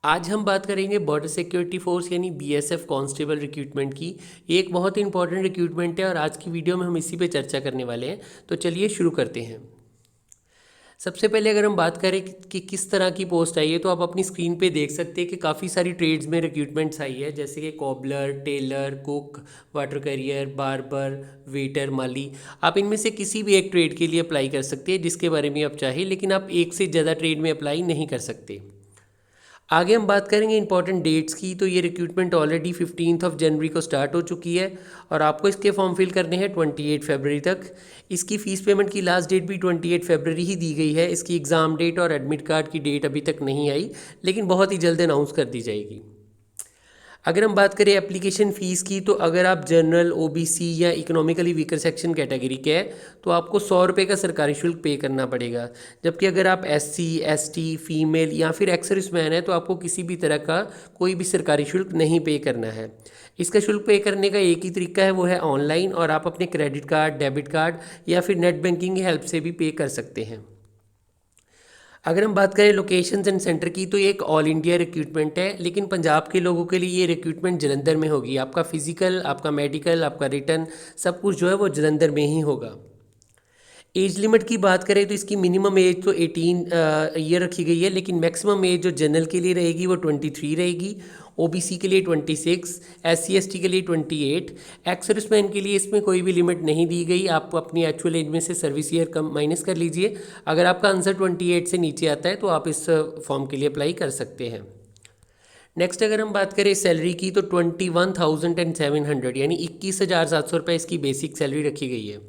आज हम बात करेंगे बॉर्डर सिक्योरिटी फोर्स यानी बीएसएफ कांस्टेबल रिक्रूटमेंट की। ये एक बहुत ही इंपॉर्टेंट रिक्रूटमेंट है और आज की वीडियो में हम इसी पे चर्चा करने वाले हैं। तो चलिए शुरू करते हैं। सबसे पहले अगर हम बात करें कि किस तरह की पोस्ट आई है, तो आप अपनी स्क्रीन पे देख सकते हैं कि काफ़ी सारी ट्रेड्स में रिक्रूटमेंट्स आई है, जैसे कि cobbler, tailor, cook, water carrier, barber, waiter, माली। आप इनमें से किसी भी एक ट्रेड के लिए अप्लाई कर सकते हैं जिसके बारे में आप चाहें, लेकिन आप एक से ज़्यादा ट्रेड में अप्लाई नहीं कर सकते। आगे हम बात करेंगे इंपॉर्टेंट डेट्स की। तो ये रिक्रूटमेंट ऑलरेडी 15 जनवरी को स्टार्ट हो चुकी है और आपको इसके फॉर्म फिल करने हैं 28 फरवरी तक। इसकी फ़ीस पेमेंट की लास्ट डेट भी 28 फरवरी ही दी गई है। इसकी एग्ज़ाम डेट और एडमिट कार्ड की डेट अभी तक नहीं आई, लेकिन बहुत ही जल्द अनाउंस कर दी जाएगी। अगर हम बात करें एप्लीकेशन फ़ीस की, तो अगर आप जनरल, ओबीसी या इकोनॉमिकली वीकर सेक्शन कैटेगरी के हैं तो आपको 100 रुपये का सरकारी शुल्क पे करना पड़ेगा। जबकि अगर आप एससी, एसटी, फीमेल या फिर एक्स सर्विसमैन है तो आपको किसी भी तरह का कोई भी सरकारी शुल्क नहीं पे करना है। इसका शुल्क पे करने का एक ही तरीका है, वो है ऑनलाइन, और आप अपने क्रेडिट कार्ड, डेबिट कार्ड या फिर नेट बैंकिंग की हेल्प से भी पे कर सकते हैं। अगर हम बात करें लोकेशंस एंड सेंटर की, तो ये एक ऑल इंडिया रिक्रूटमेंट है, लेकिन पंजाब के लोगों के लिए ये रिक्रूटमेंट जलंधर में होगी। आपका फिजिकल, आपका मेडिकल, आपका रिटर्न सब कुछ जो है वो जलंधर में ही होगा। एज लिमिट की बात करें तो इसकी मिनिमम एज तो 18 ईयर रखी गई है, लेकिन मैक्सिमम एज जो जनरल के लिए रहेगी वो 23 रहेगी, ओबीसी के लिए 26, एससी एसटी के लिए 28, एक्स सर्विसमैन के लिए इसमें कोई भी लिमिट नहीं दी गई। आप अपनी एक्चुअल एज में से सर्विस ईयर कम माइनस कर लीजिए। अगर आपका आंसर 28 से नीचे आता है तो आप इस फॉर्म के लिए अप्लाई कर सकते हैं। नेक्स्ट अगर हम बात करें सैलरी की, तो 21,700 यानी 21,700 रुपये इसकी बेसिक सैलरी रखी गई है।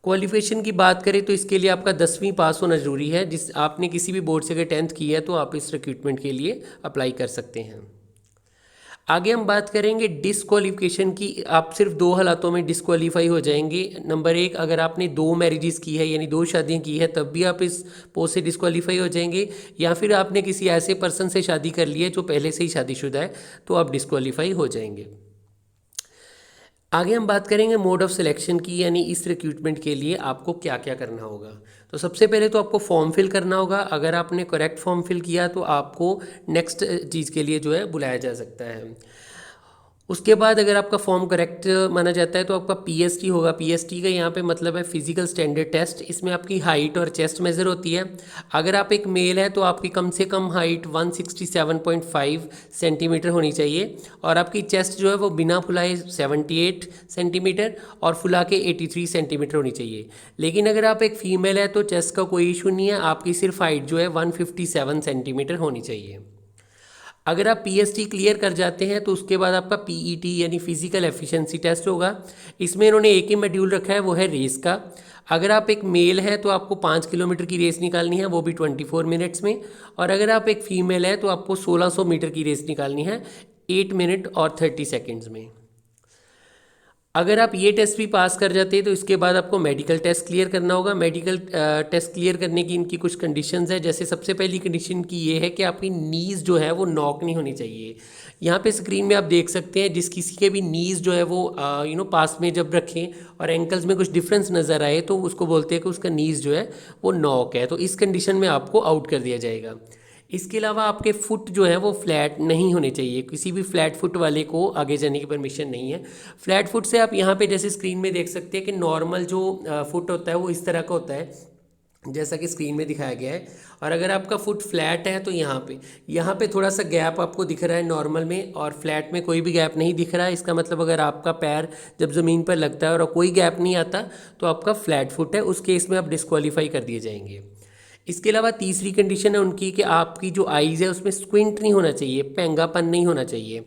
क्वालिफिकेशन की बात करें तो इसके लिए आपका 10वीं पास होना ज़रूरी है। जिस आपने किसी भी बोर्ड से अगर 10th की है तो आप इस रिक्रूटमेंट के लिए अप्लाई कर सकते हैं। आगे हम बात करेंगे डिसक्वालिफिकेशन की। आप सिर्फ दो हालातों में डिसक्वालीफाई हो जाएंगे। नंबर एक, अगर आपने 2 मैरिजेस की है यानी 2 शादियां की है तब भी आप इस पोस्ट से डिसक्वालीफाई हो जाएंगे, या फिर आपने किसी ऐसे पर्सन से शादी कर ली है जो पहले से ही शादीशुदा है तो आप डिसक्वालीफाई हो जाएंगे। आगे हम बात करेंगे मोड ऑफ सिलेक्शन की, यानी इस रिक्रूटमेंट के लिए आपको क्या क्या करना होगा। तो सबसे पहले तो आपको फॉर्म फिल करना होगा। अगर आपने करेक्ट फॉर्म फिल किया तो आपको नेक्स्ट चीज़ के लिए जो है बुलाया जा सकता है। उसके बाद अगर आपका फॉर्म करेक्ट माना जाता है तो आपका पीएसटी होगा। पीएसटी का यहाँ पे मतलब है फिजिकल स्टैंडर्ड टेस्ट। इसमें आपकी हाइट और चेस्ट मेज़र होती है। अगर आप एक मेल है तो आपकी कम से कम हाइट 167.5 सेंटीमीटर होनी चाहिए, और आपकी चेस्ट जो है वो बिना फुलाए 78 सेंटीमीटर और फुला के 83 सेंटीमीटर होनी चाहिए। लेकिन अगर आप एक फ़ीमेल है तो चेस्ट का कोई इशू नहीं है, आपकी सिर्फ हाइट जो है 157 सेंटीमीटर होनी चाहिए। अगर आप पीएसटी क्लियर कर जाते हैं तो उसके बाद आपका पीईटी यानी फिजिकल एफिशिएंसी टेस्ट होगा। इसमें इन्होंने एक ही मॉड्यूल रखा है, वो है रेस का। अगर आप एक मेल है तो आपको 5 किलोमीटर की रेस निकालनी है, वो भी 24 मिनट्स में। और अगर आप एक फ़ीमेल है तो आपको 1600 मीटर की रेस निकालनी है 8 मिनट और 30 सेकेंड्स में। अगर आप ये टेस्ट भी पास कर जाते हैं तो इसके बाद आपको मेडिकल टेस्ट क्लियर करना होगा। मेडिकल टेस्ट क्लियर करने की इनकी कुछ कंडीशंस है। जैसे सबसे पहली कंडीशन की ये है कि आपकी नीज़ जो है वो नॉक नहीं होनी चाहिए। यहाँ पे स्क्रीन में आप देख सकते हैं, जिस किसी के भी नीज़ जो है वो पास में जब रखें और एंकल्स में कुछ डिफरेंस नज़र आए तो उसको बोलते हैं कि उसका नीज़ जो है वो नॉक है। तो इस कंडीशन में आपको आउट कर दिया जाएगा। इसके अलावा आपके फुट जो है वो फ्लैट नहीं होने चाहिए। किसी भी फ्लैट फुट वाले को आगे जाने की परमिशन नहीं है। फ्लैट फुट से आप यहाँ पे जैसे स्क्रीन में देख सकते हैं कि नॉर्मल जो फुट होता है वो इस तरह का होता है जैसा कि स्क्रीन में दिखाया गया है। और अगर आपका फुट फ्लैट है तो यहाँ पे थोड़ा सा गैप आपको दिख रहा है नॉर्मल में, और फ्लैट में कोई भी गैप नहीं दिख रहा है। इसका मतलब अगर आपका पैर जब ज़मीन पर लगता है और कोई गैप नहीं आता तो आपका फ्लैट फुट है। उस केस में आप डिस्क्वालीफाई कर दिए जाएंगे। इसके अलावा तीसरी कंडीशन है उनकी कि आपकी जो आईज़ है उसमें स्क्विंट नहीं होना चाहिए, पेंगापन नहीं होना चाहिए।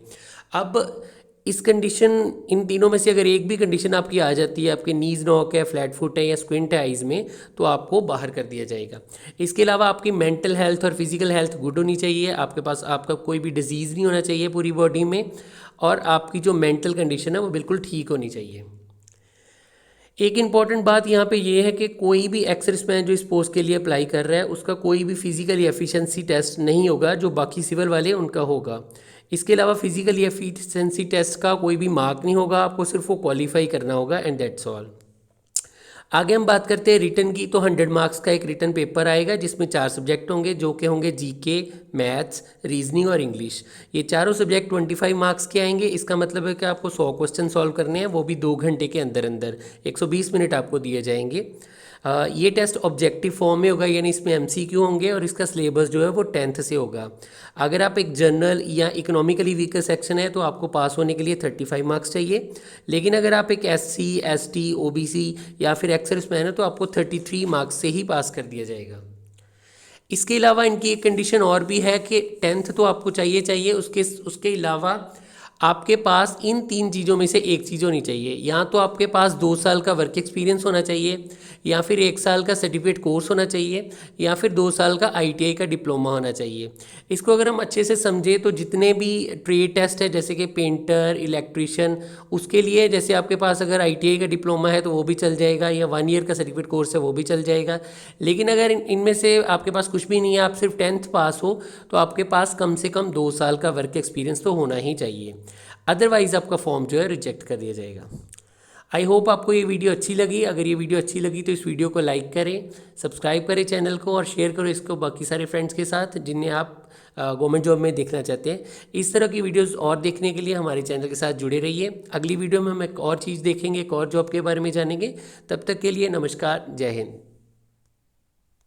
अब इस कंडीशन, इन तीनों में से अगर एक भी कंडीशन आपकी आ जाती है, आपके नीज नॉक है, फ्लैट फुट है या स्क्विंट है आइज़ में, तो आपको बाहर कर दिया जाएगा। इसके अलावा आपकी मेंटल हेल्थ और फिजिकल हेल्थ गुड होनी चाहिए। आपके पास आपका कोई भी डिजीज़ नहीं होना चाहिए पूरी बॉडी में, और आपकी जो मेंटल कंडीशन है वो बिल्कुल ठीक होनी चाहिए। एक इम्पॉर्टेंट बात यहाँ पे ये है कि कोई भी एक्स सर्विसमैन जो इस पोस्ट के लिए अप्लाई कर रहा है उसका कोई भी फिजिकल एफिशिएंसी टेस्ट नहीं होगा जो बाकी सिविल वाले उनका होगा। इसके अलावा फिजिकल एफिशिएंसी टेस्ट का कोई भी मार्क नहीं होगा, आपको सिर्फ वो क्वालिफाई करना होगा, एंड दैट्स ऑल। आगे हम बात करते हैं रिटर्न की। तो 100 मार्क्स का एक रिटर्न पेपर आएगा जिसमें 4 सब्जेक्ट होंगे जो कि होंगे जीके, मैथ्स, रीजनिंग और इंग्लिश। ये चारों सब्जेक्ट 25 मार्क्स के आएंगे। इसका मतलब है कि आपको 100 क्वेश्चन सॉल्व करने हैं, वो भी 2 घंटे के अंदर अंदर। 120 मिनट आपको दिए जाएंगे। ये टेस्ट ऑब्जेक्टिव फॉर्म में होगा, यानी इसमें एमसीक्यू होंगे और इसका सिलेबस जो है वो 10th से होगा। अगर आप एक जनरल या इकोनॉमिकली वीकर सेक्शन है तो आपको पास होने के लिए 35 मार्क्स चाहिए। लेकिन अगर आप एक एससी, एसटी, ओबीसी या फिर एक्स सर्विसमैन है तो आपको 33 मार्क्स से ही पास कर दिया जाएगा। इसके अलावा इनकी एक कंडीशन और भी है कि 10th तो आपको चाहिए चाहिए, उसके उसके अलावा आपके पास इन 3 चीज़ों में से एक चीज़ होनी चाहिए। या तो आपके पास 2 साल का वर्क एक्सपीरियंस होना चाहिए, या फिर 1 साल का सर्टिफिकेट कोर्स होना चाहिए, या फिर 2 साल का आईटीआई का डिप्लोमा होना चाहिए। इसको अगर हम अच्छे से समझें तो जितने भी ट्रेड टेस्ट है जैसे कि पेंटर, इलेक्ट्रीशियन, उसके लिए जैसे आपके पास अगर आईटीआई का डिप्लोमा है तो वो भी चल जाएगा, या 1 ईयर का सर्टिफिकेट कोर्स है वो भी चल जाएगा। लेकिन अगर इनमें से आपके पास कुछ भी नहीं है, आप सिर्फ 10th पास हो, तो आपके पास कम से कम 2 साल का वर्क एक्सपीरियंस तो होना ही चाहिए, अदरवाइज़ आपका फॉर्म जो है रिजेक्ट कर दिया जाएगा। आई होप आपको ये वीडियो अच्छी लगी। अगर ये वीडियो अच्छी लगी तो इस वीडियो को लाइक करें, सब्सक्राइब करें चैनल को और शेयर करो इसको बाकी सारे फ्रेंड्स के साथ जिन्हें आप गवर्नमेंट जॉब में देखना चाहते हैं। इस तरह की वीडियोस और देखने के लिए हमारे चैनल के साथ जुड़े रहिए। अगली वीडियो में हम एक और चीज़ देखेंगे, एक और जॉब के बारे में जानेंगे। तब तक के लिए नमस्कार, जय हिंद।